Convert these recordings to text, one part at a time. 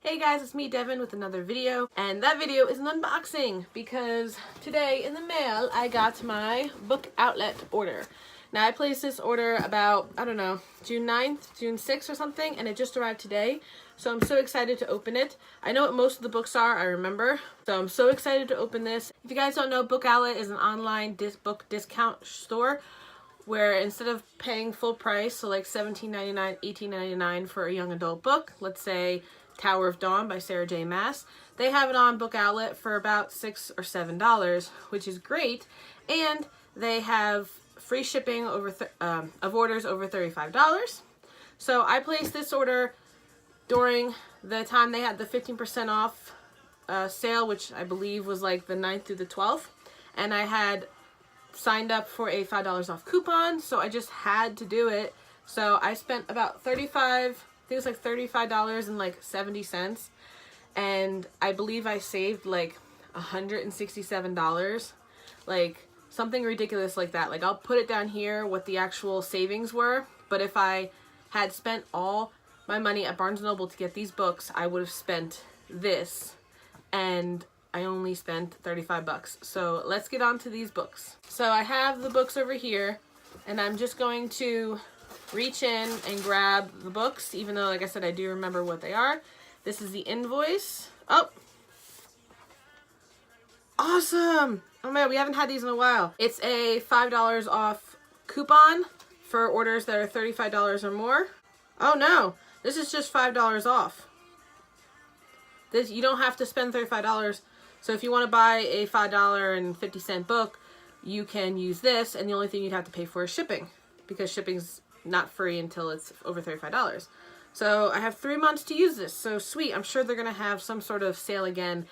Hey guys, it's me Devin with another video, and that video is an unboxing because today in the mail I got my book outlet order. Now I placed this order about, I don't know, June 9th, June 6th or something, and it just arrived today. So I'm so excited to open it. I know what most of the books are, I remember. So I'm so excited to open this. If you guys don't know, Book Outlet is an online book discount store where instead of paying full price, so like $17.99, $18.99 for a young adult book, let's say Tower of Dawn by Sarah J. Maas, they have it on Book Outlet for about $6 or $7, which is great, and they have free shipping over of orders over $35. So I placed this order during the time they had the 15% off sale, which I believe was like the 9th through the 12th, and I had signed up for a $5 off coupon, so I just had to do it. So I spent about I think it was like $35.70, and I believe I saved like $167, like something ridiculous like that. Like I'll put it down here what the actual savings were, but if I had spent all my money at Barnes & Noble to get these books, I would have spent this, and I only spent 35 bucks. So let's get on to these books. So I have the books over here, and I'm just going to reach in and grab the books, even though, like I said, I do remember what they are. This is the Invoice. Oh, awesome. Oh man, we haven't had these in a while. It's a $5 off coupon for orders that are $35 or more. Oh no, this is just $5 off. This, you don't have to spend $35. So if you want to buy a $5.50 book, you can use this, and the only thing you'd have to pay for is shipping, because shipping's not free until it's over $35. So I have 3 months to use this. So sweet. I'm sure they're going to have some sort of sale again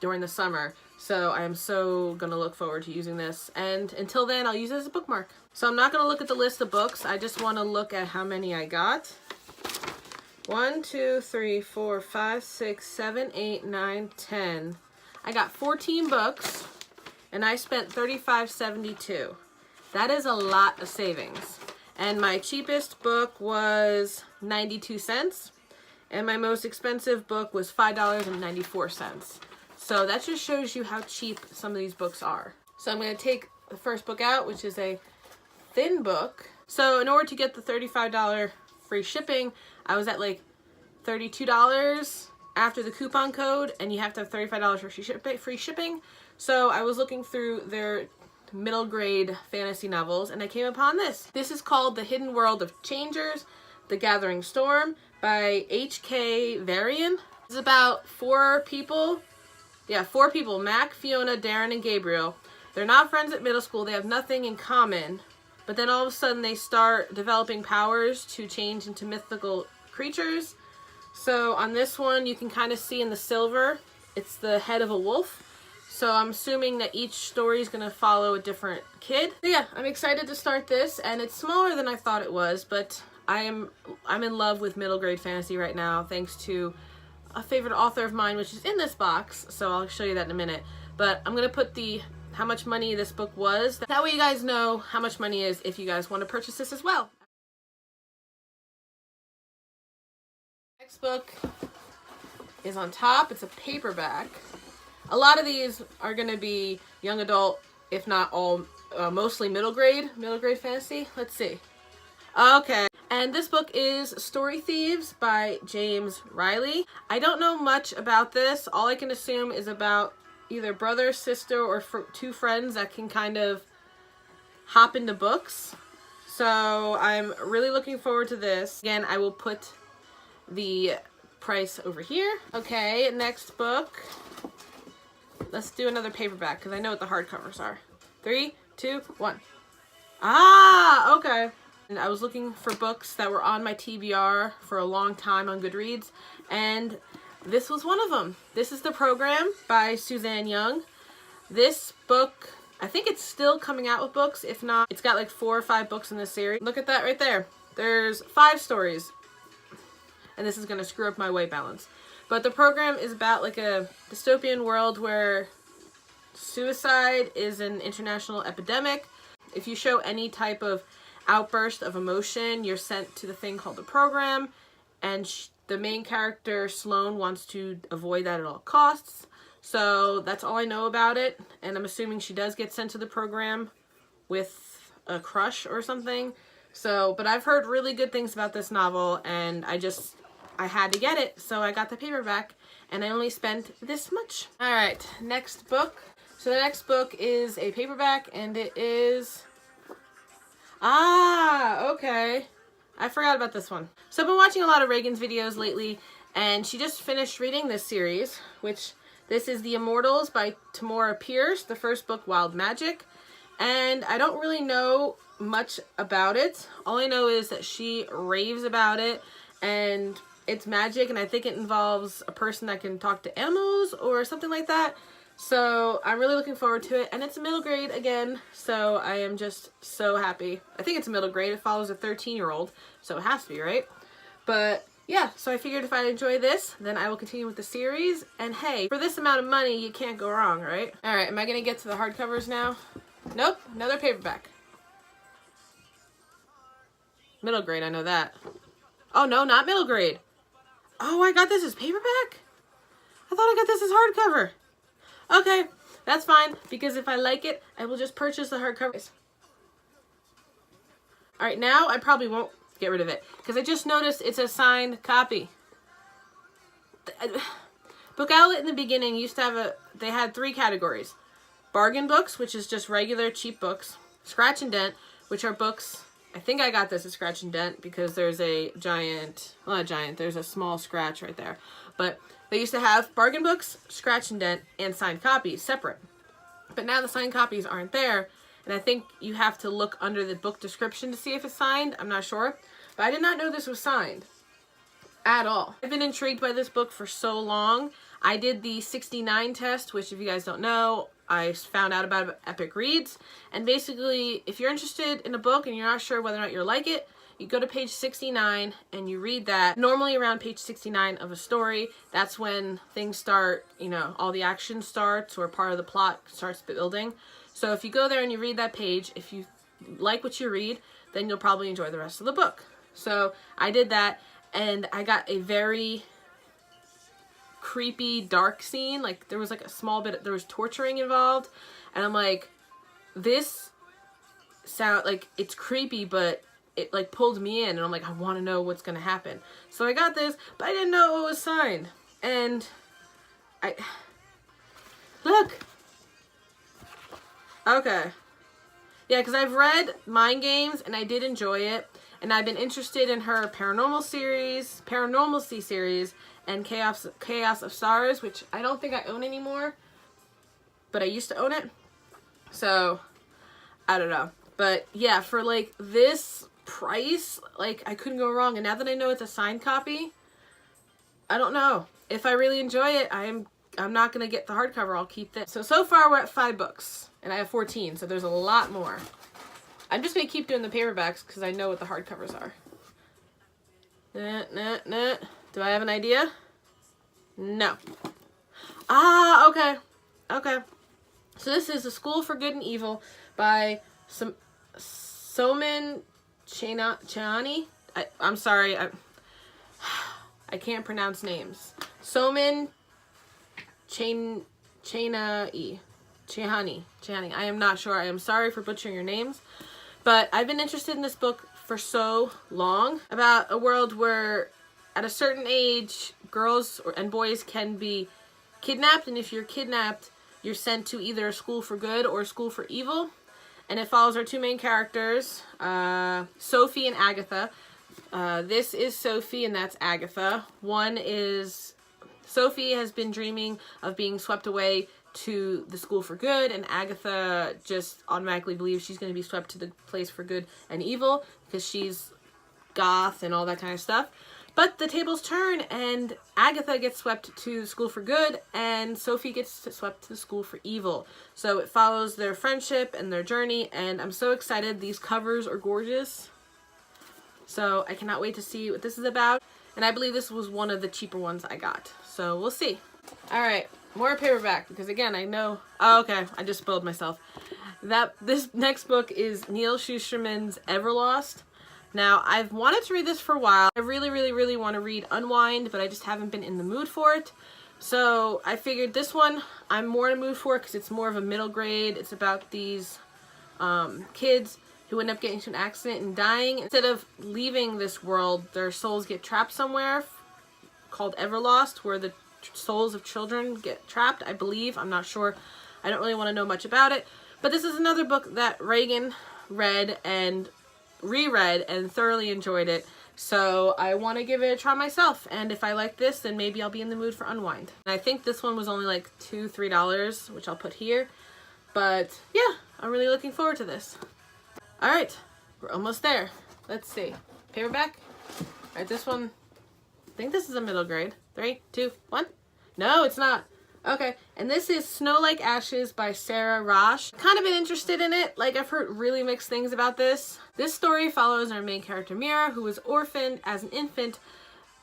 during the summer. So I am so going to look forward to using this. And until then, I'll use it as a bookmark. So I'm not going to look at the list of books. I just want to look at how many I got. 1, 2, 3, 4, 5, 6, 7, 8, 9, 10. I got 14 books, and I spent $35.72. That is a lot of savings. And my cheapest book was 92 cents, and my most expensive book was $5.94. So that just shows you how cheap some of these books are. So I'm going to take the first book out, which is a thin book. So in order to get the $35 free shipping, I was at like $32 after the coupon code, and you have to have $35 for free shipping. So I was looking through their middle grade fantasy novels, and I came upon this. This is called The Hidden World of Changers, The Gathering Storm by H.K. Varian. It's about 4 people. Yeah, 4 people, Mac, Fiona, Darren, and Gabriel. They're not friends at middle school. They have nothing in common. But then all of a sudden they start developing powers to change into mythical creatures. So on this one, you can kind of see in the silver, it's the head of a wolf. So I'm assuming that each story is going to follow a different kid. So yeah, I'm excited to start this, and it's smaller than I thought it was, but I'm in love with middle grade fantasy right now, thanks to a favorite author of mine, which is in this box. So I'll show you that in a minute. But I'm going to put how much money this book was. That way you guys know how much money is if you guys want to purchase this as well. Next book is on top. It's a paperback. A lot of these are going to be young adult, if not all, mostly middle grade fantasy. Let's see. Okay. And this book is Story Thieves by James Riley. I don't know much about this. All I can assume is about either brother, sister, or 2 friends that can kind of hop into books. So I'm really looking forward to this. Again, I will put the price over here. Okay, next book. Let's do another paperback because I know what the hardcovers are. 3, 2, 1. Ah, okay. And I was looking for books that were on my TBR for a long time on Goodreads, and this was one of them. This is The Program by Suzanne Young. This book, I think it's still coming out with books. If not, it's got like 4 or 5 books in this series. Look at that right there. There's 5 stories. And this is going to screw up my white balance. But The Program is about like a dystopian world where suicide is an international epidemic. If you show any type of outburst of emotion, you're sent to the thing called The Program, and the main character, Sloane, wants to avoid that at all costs. So that's all I know about it. And I'm assuming she does get sent to the program with a crush or something. So, but I've heard really good things about this novel, and I had to get it, so I got the paperback, and I only spent this much. All right, next book. So the next book is a paperback, and it is... okay. I forgot about this one. So I've been watching a lot of Reagan's videos lately, and she just finished reading this series, which this is The Immortals by Tamora Pierce, the first book, Wild Magic. And I don't really know much about it. All I know is that she raves about it, and it's magic, and I think it involves a person that can talk to animals or something like that. So I'm really looking forward to it, and it's a middle grade again, so I am just so happy. I think it's a middle grade. It follows a 13-year-old, so it has to be, right? But yeah, so I figured if I enjoy this, then I will continue with the series. And hey, for this amount of money, you can't go wrong, right? All right, am I going to get to the hardcovers now? Nope, another paperback. Middle grade, I know that. Oh no, not middle grade. Oh, I got this as paperback? I thought I got this as hardcover. Okay, that's fine, because if I like it, I will just purchase the hardcovers. Alright, now I probably won't get rid of it, because I just noticed it's a signed copy. Book Outlet in the beginning used to have they had 3 categories. Bargain books, which is just regular cheap books. Scratch and Dent, which are books, I think I got this at Scratch and Dent because there's a giant, well not giant, there's a small scratch right there. But they used to have bargain books, Scratch and Dent, and signed copies separate. But now the signed copies aren't there, and I think you have to look under the book description to see if it's signed. I'm not sure. But I did not know this was signed at all. I've been intrigued by this book for so long. I did the 69 test, which if you guys don't know, I found out about Epic Reads. And basically, if you're interested in a book and you're not sure whether or not you'll like it, you go to page 69 and you read that. Normally around page 69 of a story, that's when things start, you know, all the action starts or part of the plot starts building. So if you go there and you read that page, if you like what you read, then you'll probably enjoy the rest of the book. So I did that, and I got a very creepy, dark scene. Like there was like a small bit, there was torturing involved, and I'm like, this sound like it's creepy, but it like pulled me in, and I'm like, I want to know what's gonna happen. So I got this, but I didn't know it was signed. And look, okay, yeah, because I've read Mind Games and I did enjoy it, and I've been interested in her Paranormalcy series, and Chaos of Stars, which I don't think I own anymore, but I used to own it. So I don't know, but yeah, for like this price, like I couldn't go wrong. And now that I know it's a signed copy, I don't know if I really enjoy it. I'm not gonna get the hardcover. I'll keep this. So far we're at 5 books, and I have 14, so there's a lot more. I'm just gonna keep doing the paperbacks because I know what the hardcovers are. Nah. Do I have an idea? No. Okay. So this is A School for Good and Evil by Soman Chainani. I'm sorry. I can't pronounce names. Soman Chainani. I am not sure. I am sorry for butchering your names. But I've been interested in this book for so long, about a world where at a certain age, girls and boys can be kidnapped, and if you're kidnapped, you're sent to either a school for good or a school for evil. And it follows our 2 main characters, Sophie and Agatha. This is Sophie, and that's Agatha. One is, Sophie has been dreaming of being swept away to the school for good, and Agatha just automatically believes she's going to be swept to the place for good and evil because she's goth and all that kind of stuff. But the tables turn, and Agatha gets swept to the school for good, and Sophie gets swept to the school for evil. So it follows their friendship and their journey, and I'm so excited. These covers are gorgeous. So I cannot wait to see what this is about. And I believe this was one of the cheaper ones I got. So we'll see. Alright, more paperback, because again, I know... Oh, okay, I just spoiled myself. This next book is Neal Shusterman's Everlost. Now, I've wanted to read this for a while. I really want to read Unwind, but I just haven't been in the mood for it. So I figured this one I'm more in the mood for because it's more of a middle grade. It's about these kids who end up getting into an accident and dying. Instead of leaving this world, their souls get trapped somewhere called Everlost, where the souls of children get trapped, I believe. I'm not sure. I don't really want to know much about it. But this is another book that Reagan read and reread and thoroughly enjoyed it. So I want to give it a try myself. And if I like this, then maybe I'll be in the mood for Unwind. And I think this one was only like $2, $3, which I'll put here. But yeah, I'm really looking forward to this. All right, we're almost there. Let's see. Paperback. All right, this one, I think this is a middle grade. 3, 2, 1. No, it's not. Okay, and this is Snow Like Ashes by Sarah Rosh. Kind of been interested in it. Like, I've heard really mixed things about this. This story follows our main character Mira, who was orphaned as an infant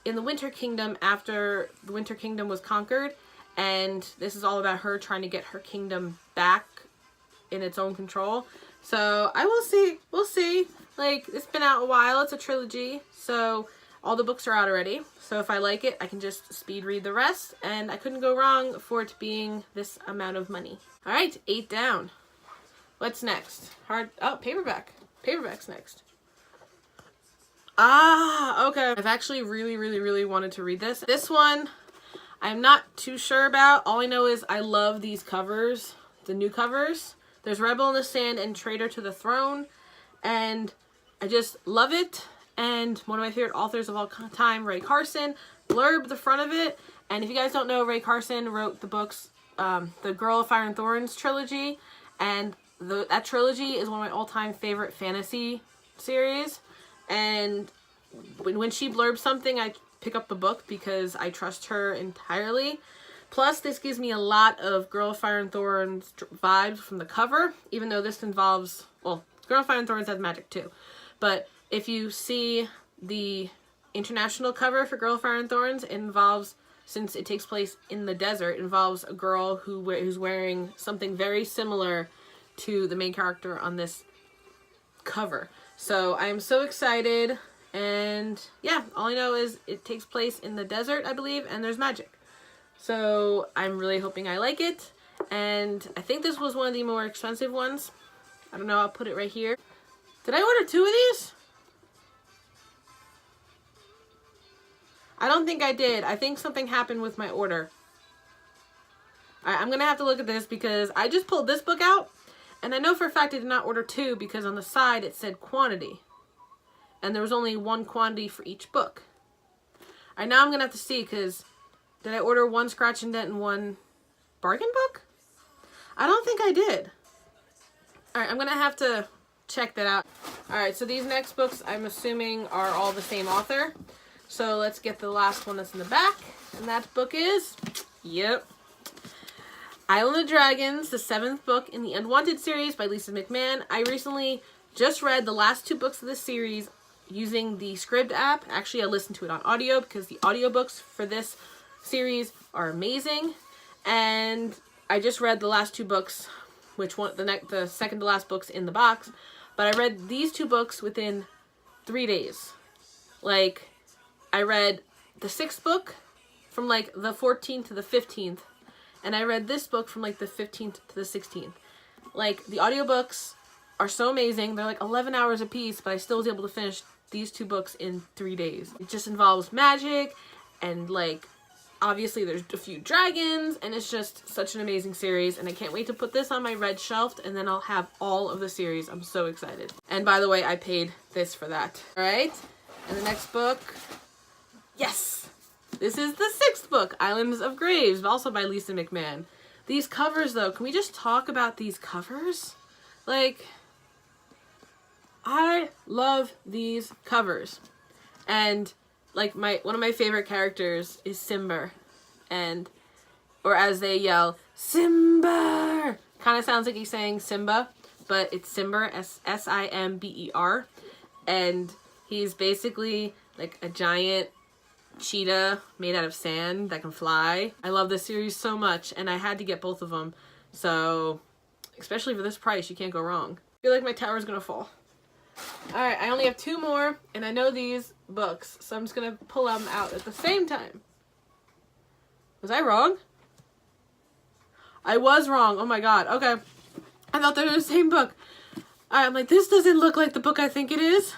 in the Winter Kingdom after the Winter Kingdom was conquered. And this is all about her trying to get her kingdom back in its own control. So, I will see. We'll see. Like, it's been out a while. It's a trilogy. So, all the books are out already. So if I like it, I can just speed read the rest. And I couldn't go wrong for it being this amount of money. All right, 8 down. What's next? Paperback. Paperback's next. Ah, okay. I've actually really wanted to read this. This one, I'm not too sure about. All I know is I love these covers, the new covers. There's Rebel in the Sand and Traitor to the Throne. And I just love it. And one of my favorite authors of all time, Ray Carson, blurbed the front of it. And if you guys don't know, Ray Carson wrote the books, the Girl of Fire and Thorns trilogy. And that trilogy is one of my all-time favorite fantasy series. And when she blurbs something, I pick up the book because I trust her entirely. Plus, this gives me a lot of Girl of Fire and Thorns vibes from the cover. Even though this involves, well, Girl of Fire and Thorns has magic too. But if you see the international cover for Girl of Fire and Thorns, it involves, since it takes place in the desert, it involves a girl who's wearing something very similar to the main character on this cover. So I am so excited, and yeah, all I know is it takes place in the desert, I believe, and there's magic. So I'm really hoping I like it, and I think this was one of the more expensive ones. I don't know, I'll put it right here. Did I order 2 of these? I don't think I did. I think something happened with my order. Alright, I'm going to have to look at this because I just pulled this book out. And I know for a fact I did not order 2 because on the side it said quantity. And there was only 1 quantity for each book. Alright, now I'm going to have to see because did I order 1 scratch and dent and 1 bargain book? I don't think I did. Alright, I'm going to have to check that out. Alright, so these next books I'm assuming are all the same author. So let's get the last one that's in the back. And that book is, yep, Island of Dragons, the 7th book in the Unwanted series by Lisa McMahon. I recently just read the last 2 books of this series using the Scribd app. Actually, I listened to it on audio because the audiobooks for this series are amazing. And I just read the last 2 books, which one, the second to last books in the box. But I read these 2 books within 3 days. Like, I read the 6th book from like the 14th to the 15th. And I read this book from like the 15th to the 16th. Like, the audiobooks are so amazing. They're like 11 hours a piece, but I still was able to finish these 2 books in 3 days. It just involves magic and like, obviously there's a few dragons, and it's just such an amazing series. And I can't wait to put this on my red shelf, and then I'll have all of the series. I'm so excited. And by the way, I paid this for that. All right. And the next book, yes, this is the 6th book, Islands of Graves, also by Lisa McMahon. These covers, though, can we just talk about these covers? Like, I love these covers. And, like, one of my favorite characters is Simber. Or as they yell, Simber! Kind of sounds like he's saying Simba, but it's Simber, S-I-M-B-E-R. And he's basically, like, a giant cheetah made out of sand that can fly. I love this series so much, and I had to get both of them. So, especially for this price, you can't go wrong. I feel like my tower's gonna fall. Alright, I only have 2 more, and I know these books, so I'm just going to pull them out at the same time. Was I wrong? I was wrong. Oh my god. Okay. I thought they were the same book. Alright, I'm like, this doesn't look like the book I think it is.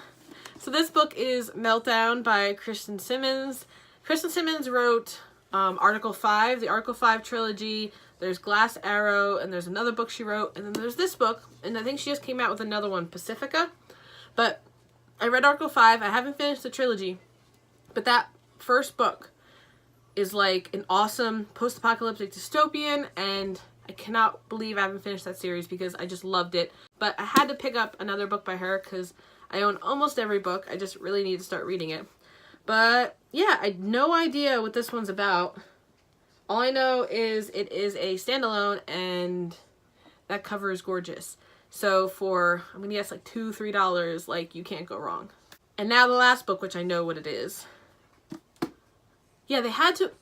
So this book is Meltdown by Kristen Simmons. Kristen Simmons wrote Article 5, the Article 5 trilogy. There's Glass Arrow, and there's another book she wrote, and then there's this book, and I think she just came out with another one, Pacifica. But I read Article 5. I haven't finished the trilogy, but that first book is like an awesome post-apocalyptic dystopian, and I cannot believe I haven't finished that series because I just loved it. But I had to pick up another book by her because I own almost every book. I just really need to start reading it. But yeah, I had no idea what this one's about. All I know is it is a standalone, and that cover is gorgeous. So for, I'm gonna guess like $2, $3, like you can't go wrong. And now the last book, which I know what it is. Yeah, they had to...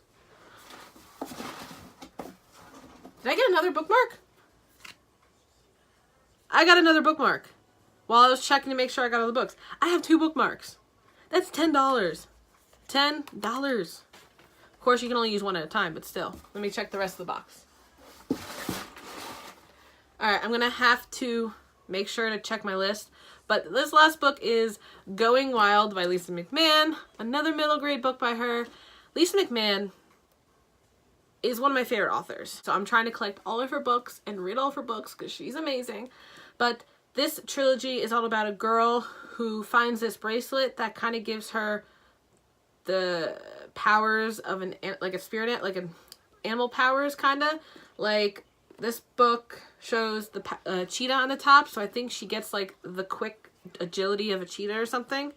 Did I get another bookmark? I got another bookmark. While I was checking to make sure I got all the books. I have 2 bookmarks. That's $10. $10. Of course, you can only use one at a time, but still. Let me check the rest of the box. Alright, I'm going to have to make sure to check my list. But this last book is Going Wild by Lisa McMann. Another middle grade book by her. Lisa McMann is one of my favorite authors. So I'm trying to collect all of her books and read all of her books because she's amazing. But this trilogy is all about a girl who finds this bracelet that kind of gives her the powers of like a spirit, like an animal powers, kind of. Like this book shows the cheetah on the top, so I think she gets like the quick agility of a cheetah or something.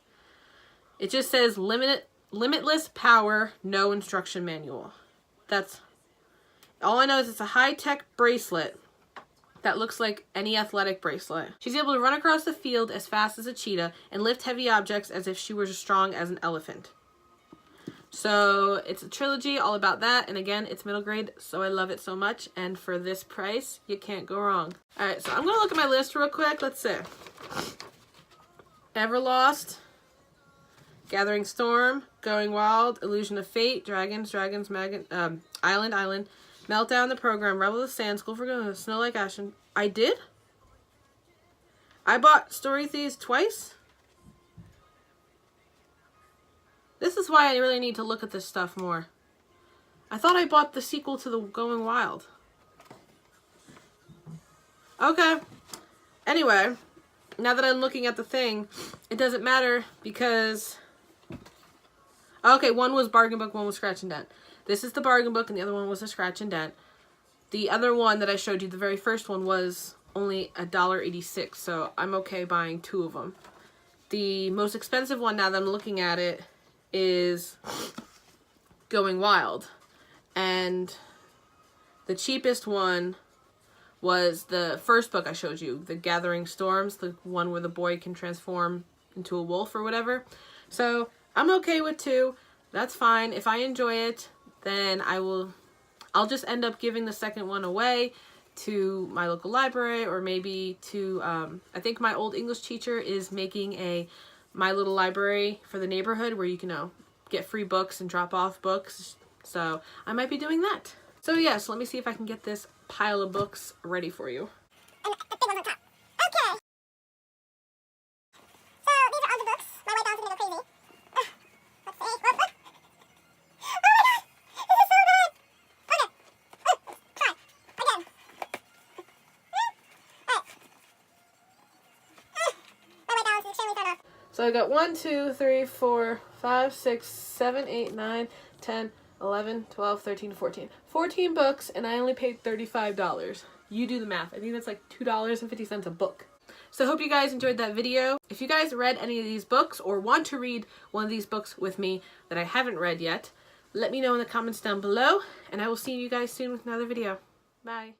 It just says limitless power, no instruction manual. That's all I know. Is it's a high-tech bracelet that looks like any athletic bracelet. She's able to run across the field as fast as a cheetah and lift heavy objects as if she were as strong as an elephant. So it's a trilogy all about that, and again, it's middle grade, so I love it so much, and for this price, you can't go wrong. Alright, so I'm going to look at my list real quick. Let's see. Everlost, Gathering Storm, Going Wild, Illusion of Fate, Island, Meltdown, The Program, Rebel of the Sand, School for Good, Snow Like Ashen. I did? I bought Story Thieves twice? This is why I really need to look at this stuff more. I thought I bought the sequel to the Going Wild. Okay. Anyway, now that I'm looking at the thing, it doesn't matter because... Okay, one was bargain book, one was scratch and dent. This is the bargain book, and the other one was a scratch and dent. The other one that I showed you, the very first one, was only $1.86, so I'm okay buying 2 of them. The most expensive one, now that I'm looking at it, is Going Wild. And the cheapest one was the first book I showed you, The Gathering Storms, the one where the boy can transform into a wolf or whatever. So I'm okay with 2. That's fine. If I enjoy it, then I'll just end up giving the second one away to my local library, or maybe to, I think my old English teacher is making a My Little Library for the neighborhood where you can get free books and drop off books. So I might be doing that. So yes, let me see if I can get this pile of books ready for you. And the big one's on top. Okay. So these are all the books. My white balance is going to go crazy. Let's see. Look, look. Oh my god! This is so good! Okay. Try. Again. Alright. My white balance is extremely thrown off. So I got 1, 2, 3, 4, 5, 6, 7, 8, 9, 10, 11, 12, 13, 14. 14 books, and I only paid $35. You do the math. I think that's like $2.50 a book. So I hope you guys enjoyed that video. If you guys read any of these books or want to read one of these books with me that I haven't read yet, let me know in the comments down below, and I will see you guys soon with another video. Bye.